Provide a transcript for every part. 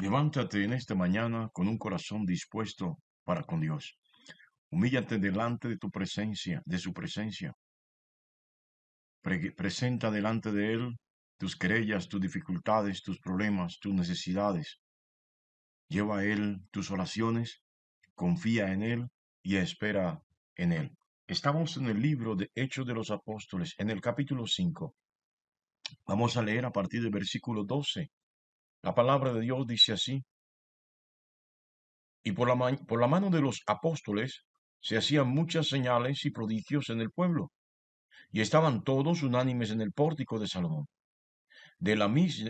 Levántate en esta mañana con un corazón dispuesto para con Dios. Humíllate delante de tu presencia, de su presencia. Presenta delante de Él tus querellas, tus dificultades, tus problemas, tus necesidades. Lleva a Él tus oraciones, confía en Él y espera en Él. Estamos en el libro de Hechos de los Apóstoles, en el capítulo 5. Vamos a leer a partir del versículo 12. La palabra de Dios dice así: Y por la mano de los apóstoles se hacían muchas señales y prodigios en el pueblo, y estaban todos unánimes en el pórtico de Salomón. De la mis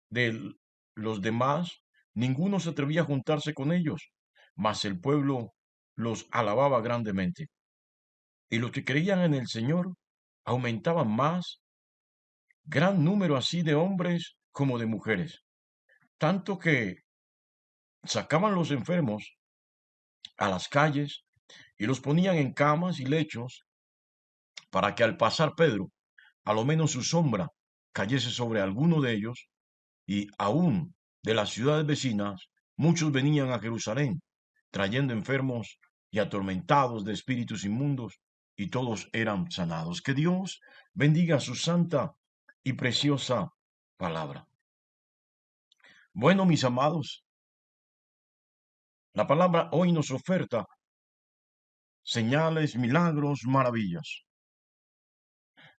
de los demás, ninguno se atrevía a juntarse con ellos, mas el pueblo los alababa grandemente. Y los que creían en el Señor aumentaban más, gran número así de hombres como de mujeres, tanto que sacaban los enfermos a las calles y los ponían en camas y lechos, para que al pasar Pedro, a lo menos su sombra cayese sobre alguno de ellos, y aún de las ciudades vecinas, muchos venían a Jerusalén, trayendo enfermos y atormentados de espíritus inmundos, y todos eran sanados. Que Dios bendiga su santa y preciosa palabra. Bueno, mis amados, la palabra hoy nos oferta señales, milagros, maravillas,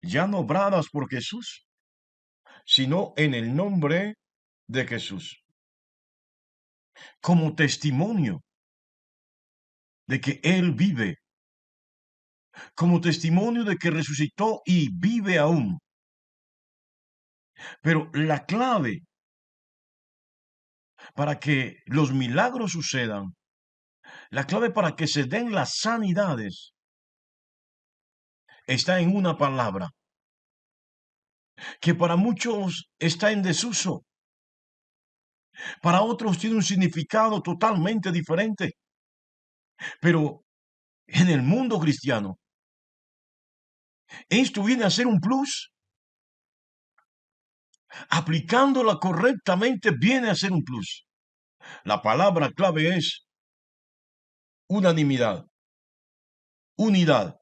ya no obradas por Jesús, sino en el nombre de Jesús, como testimonio de que Él vive, como testimonio de que resucitó y vive aún. Pero la clave para que los milagros sucedan, la clave para que se den las sanidades, está en una palabra que para muchos está en desuso, para otros tiene un significado totalmente diferente. Pero en el mundo cristiano, esto viene a ser un plus. Aplicándola correctamente viene a ser un plus. La palabra clave es unanimidad, unidad.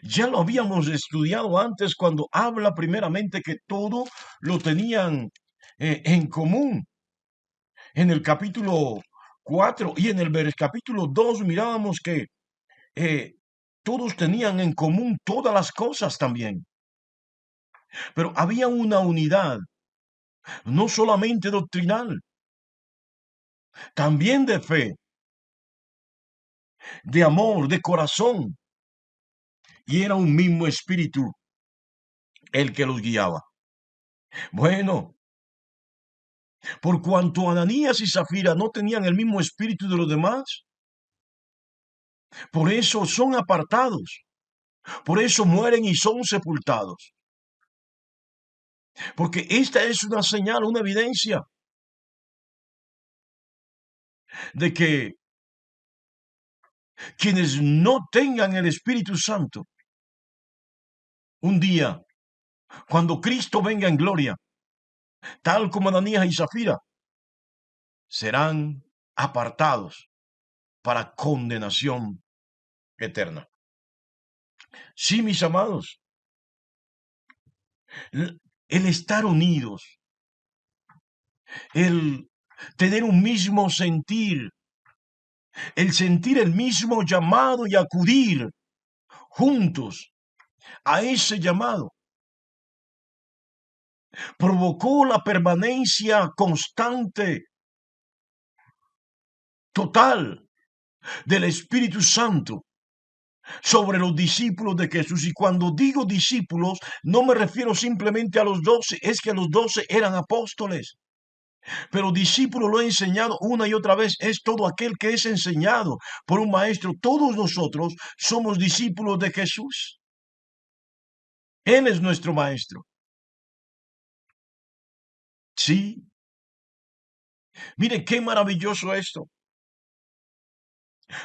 Ya lo habíamos estudiado antes cuando habla primeramente que todo lo tenían en común. En el capítulo 4 y en el capítulo 2 mirábamos que eh, todos tenían en común todas las cosas también. Pero había una unidad, no solamente doctrinal, también de fe, de amor, de corazón. Y era un mismo espíritu el que los guiaba. Bueno, por cuanto Ananías y Zafira no tenían el mismo espíritu de los demás, por eso son apartados, por eso mueren y son sepultados. Porque esta es una señal, una evidencia de que quienes no tengan el Espíritu Santo, un día, cuando Cristo venga en gloria, tal como Ananías y Zafira, serán apartados para condenación eterna. Sí, mis amados, el estar unidos, el tener un mismo sentir, el sentir el mismo llamado y acudir juntos a ese llamado, provocó la permanencia constante, total, del Espíritu Santo sobre los discípulos de Jesús. Y cuando digo discípulos, no me refiero simplemente a los 12, es que los 12 eran apóstoles. Pero discípulo, lo he enseñado una y otra vez, es todo aquel que es enseñado por un maestro. Todos nosotros somos discípulos de Jesús. Él es nuestro maestro. Sí. Mire qué maravilloso esto.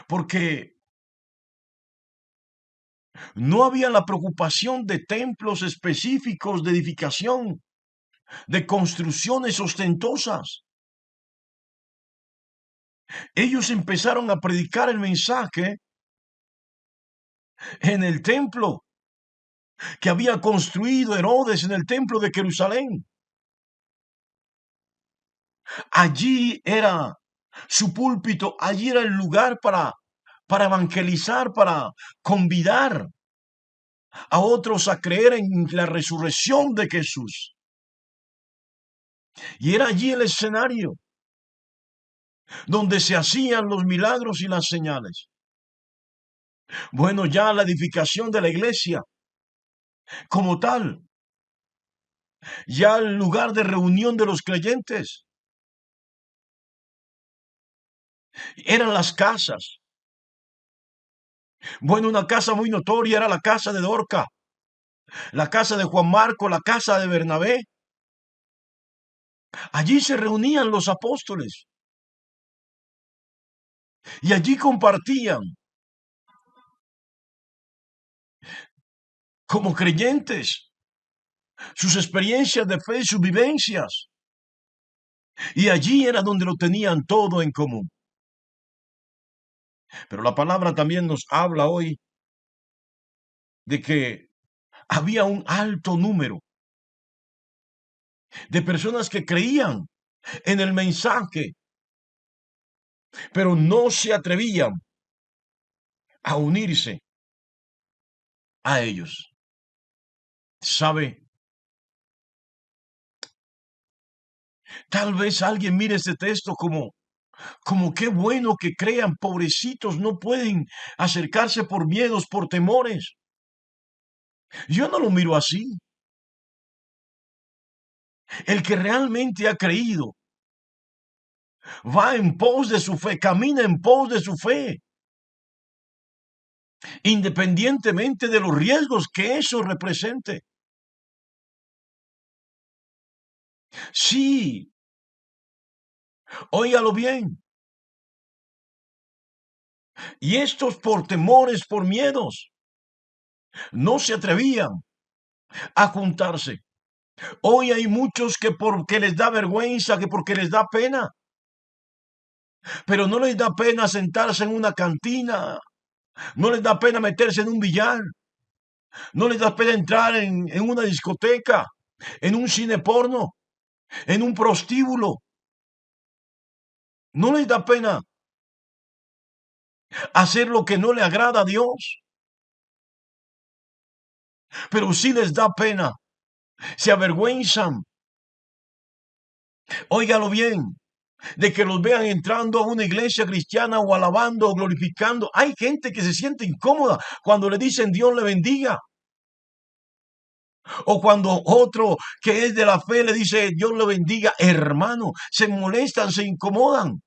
Porque no había la preocupación de templos específicos, de edificación, de construcciones ostentosas. ellos empezaron a predicar el mensaje en el templo que había construido Herodes, en el templo de Jerusalén. Allí era su púlpito, allí era el lugar para evangelizar, para convidar a otros a creer en la resurrección de Jesús. Y era allí el escenario donde se hacían los milagros y las señales. Bueno, ya la edificación de la iglesia como tal, ya el lugar de reunión de los creyentes, eran las casas. Bueno, una casa muy notoria era la casa de Dorca, la casa de Juan Marco, la casa de Bernabé. Allí se reunían los apóstoles y allí compartían como creyentes sus experiencias de fe, sus vivencias. Y allí era donde lo tenían todo en común. Pero la palabra también nos habla hoy de que había un alto número de personas que creían en el mensaje, pero no se atrevían a unirse a ellos. ¿Sabe? Tal vez alguien mire este texto como qué bueno que crean, pobrecitos, no pueden acercarse por miedos, por temores. Yo no lo miro así. El que realmente ha creído va en pos de su fe, camina en pos de su fe, independientemente de los riesgos que eso represente. Sí, óigalo bien. Y estos por temores, por miedos, no se atrevían a juntarse. Hoy hay muchos que porque les da vergüenza, que porque les da pena, pero no les da pena sentarse en una cantina, no les da pena meterse en un billar, no les da pena entrar en una discoteca, en un cine porno, en un prostíbulo. No les da pena hacer lo que no le agrada a Dios, pero sí les da pena, se avergüenzan. Óigalo bien, de que los vean entrando a una iglesia cristiana o alabando o glorificando. Hay gente que se siente incómoda cuando le dicen Dios le bendiga. O cuando otro que es de la fe le dice Dios le bendiga, hermano, se molestan, se incomodan,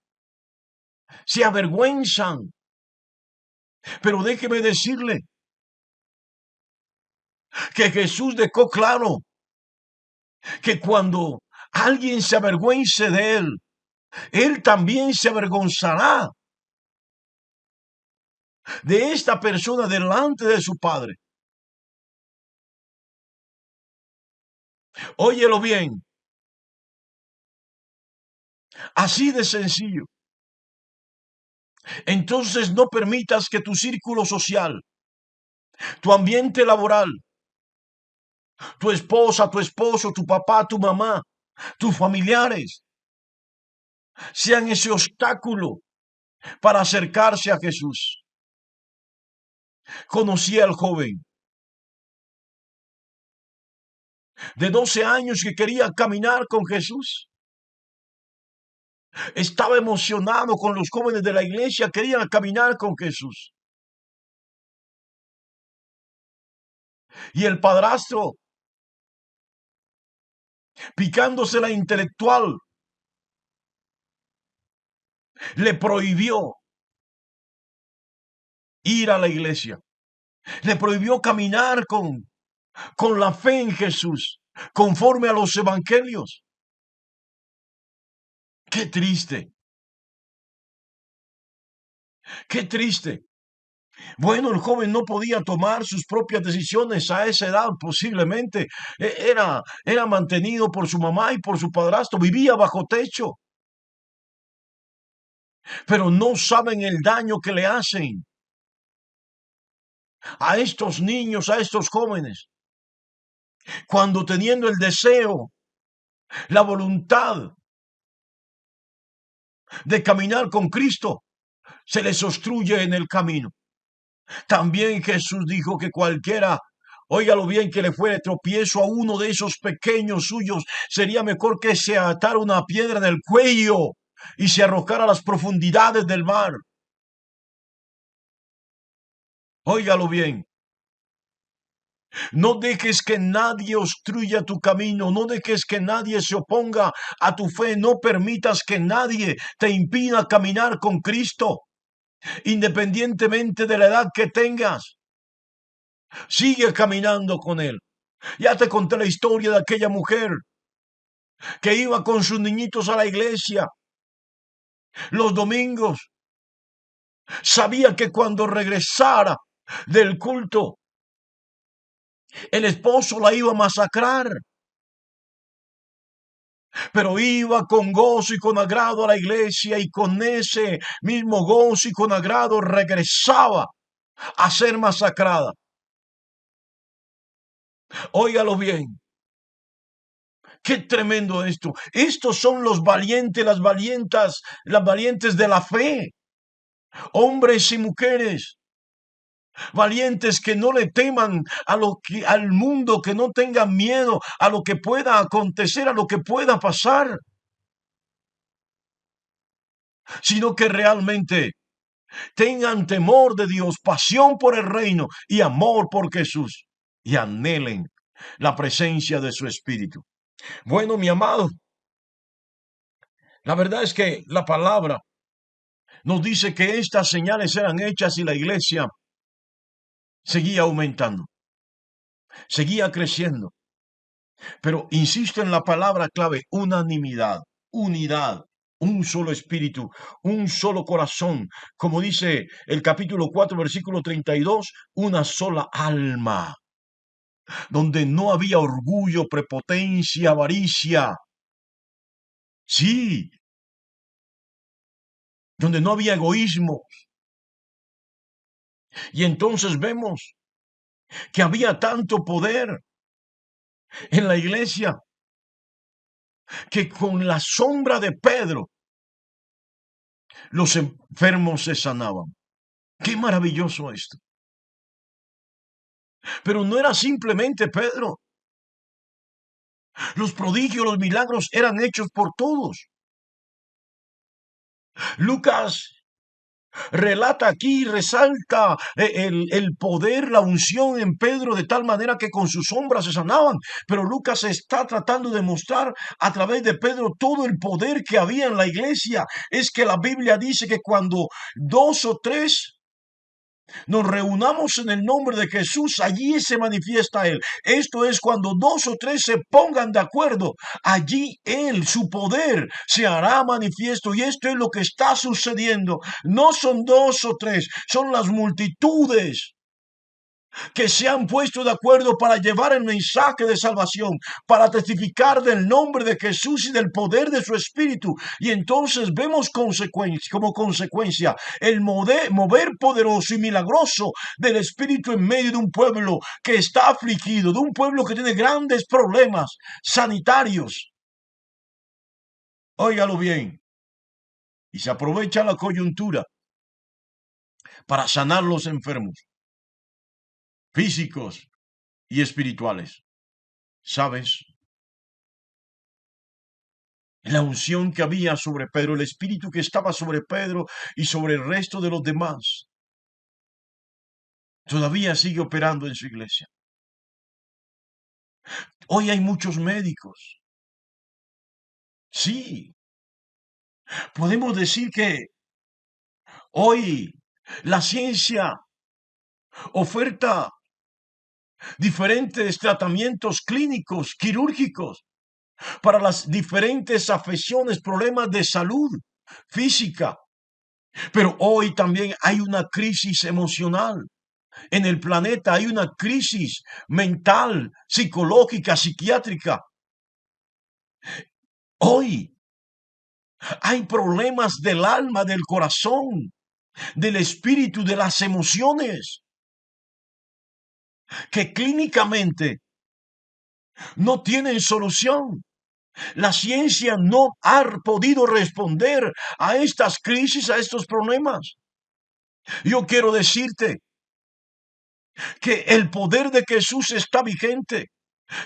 se avergüenzan. Pero déjeme decirle que Jesús dejó claro que cuando alguien se avergüence de él también se avergonzará de esta persona delante de su Padre. Óyelo bien, así de sencillo. Entonces no permitas que tu círculo social, tu ambiente laboral, tu esposa, tu esposo, tu papá, tu mamá, tus familiares, sean ese obstáculo para acercarse a Jesús. Conocí al joven de 12 años que quería caminar con Jesús. Estaba emocionado con los jóvenes de la iglesia, querían caminar con Jesús. Y el padrastro, picándose la intelectual, le prohibió ir a la iglesia. Le prohibió caminar con la fe en Jesús, conforme a los evangelios. Qué triste, qué triste. Bueno, el joven no podía tomar sus propias decisiones a esa edad, posiblemente. Era mantenido por su mamá y por su padrastro, vivía bajo techo. pero no saben el daño que le hacen a estos niños, a estos jóvenes, cuando teniendo el deseo, la voluntad de caminar con Cristo, se les obstruye en el camino. También Jesús dijo que cualquiera, óigalo bien, que le fuere tropiezo a uno de esos pequeños suyos, sería mejor que se atara una piedra en el cuello y se arrojara a las profundidades del mar. Óigalo bien. No dejes que nadie obstruya tu camino, no dejes que nadie se oponga a tu fe, no permitas que nadie te impida caminar con Cristo, independientemente de la edad que tengas. Sigue caminando con Él. Ya te conté la historia de aquella mujer que iba con sus niñitos a la iglesia los domingos. Sabía que cuando regresara del culto, el esposo la iba a masacrar. Pero iba con gozo y con agrado a la iglesia, y con ese mismo gozo y con agrado regresaba a ser masacrada. Óigalo bien. Qué tremendo esto. Estos son los valientes, las valientes de la fe. Hombres y mujeres valientes que no le teman al mundo, que no tengan miedo a lo que pueda acontecer, a lo que pueda pasar, sino que realmente tengan temor de Dios, pasión por el reino y amor por Jesús, y anhelen la presencia de su Espíritu. Bueno, mi amado, la verdad es que la palabra nos dice que estas señales eran hechas y la iglesia seguía aumentando, seguía creciendo. Pero insisto en la palabra clave: unanimidad, unidad, un solo espíritu, un solo corazón. Como dice el capítulo 4, versículo 32, una sola alma, donde no había orgullo, prepotencia, avaricia. Sí, donde no había egoísmo. Y entonces vemos que había tanto poder en la iglesia que con la sombra de Pedro los enfermos se sanaban. Qué maravilloso esto. Pero no era simplemente Pedro. Los prodigios, los milagros eran hechos por todos. Lucas relata aquí, resalta el poder, la unción en Pedro, de tal manera que con sus sombras se sanaban. Pero Lucas está tratando de mostrar a través de Pedro todo el poder que había en la iglesia. Es que la Biblia dice que cuando dos o tres nos reunamos en el nombre de Jesús, allí se manifiesta Él. Esto es cuando dos o tres se pongan de acuerdo, allí Él, su poder, se hará manifiesto. Y esto es lo que está sucediendo. No son dos o tres, son las multitudes que se han puesto de acuerdo para llevar el mensaje de salvación, para testificar del nombre de Jesús y del poder de su Espíritu. Y entonces vemos como consecuencia el mover poderoso y milagroso del Espíritu en medio de un pueblo que está afligido, de un pueblo que tiene grandes problemas sanitarios. Óigalo bien. Y se aprovecha la coyuntura para sanar los enfermos físicos y espirituales. ¿Sabes? La unción que había sobre Pedro, el espíritu que estaba sobre Pedro y sobre el resto de los demás, todavía sigue operando en su iglesia. Hoy hay muchos médicos. Sí, podemos decir que hoy la ciencia oferta diferentes tratamientos clínicos, quirúrgicos, para las diferentes afecciones, problemas de salud física. Pero hoy también hay una crisis emocional. En el planeta hay una crisis mental, psicológica, psiquiátrica. Hoy Hay problemas del alma, del corazón, del espíritu, de las emociones, que clínicamente no tienen solución. La ciencia no ha podido responder a estas crisis, a estos problemas. Yo quiero decirte que el poder de Jesús está vigente,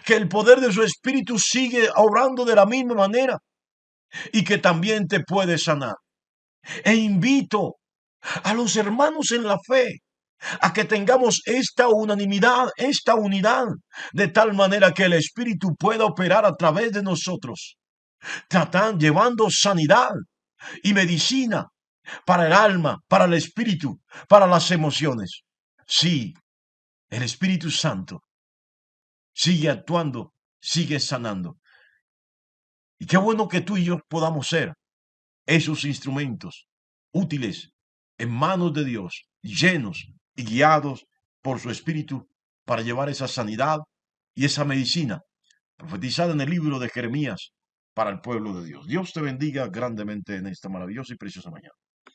que el poder de su espíritu sigue obrando de la misma manera y que también te puede sanar. E invito a los hermanos en la fe a que tengamos esta unanimidad, esta unidad, de tal manera que el espíritu pueda operar a través de nosotros, tratando, llevando sanidad y medicina para el alma, para el espíritu, para las emociones. Sí, el Espíritu Santo sigue actuando, sigue sanando. Y qué bueno que tú y yo podamos ser esos instrumentos útiles en manos de Dios, llenos y guiados por su Espíritu para llevar esa sanidad y esa medicina profetizada en el libro de Jeremías para el pueblo de Dios. Dios te bendiga grandemente en esta maravillosa y preciosa mañana.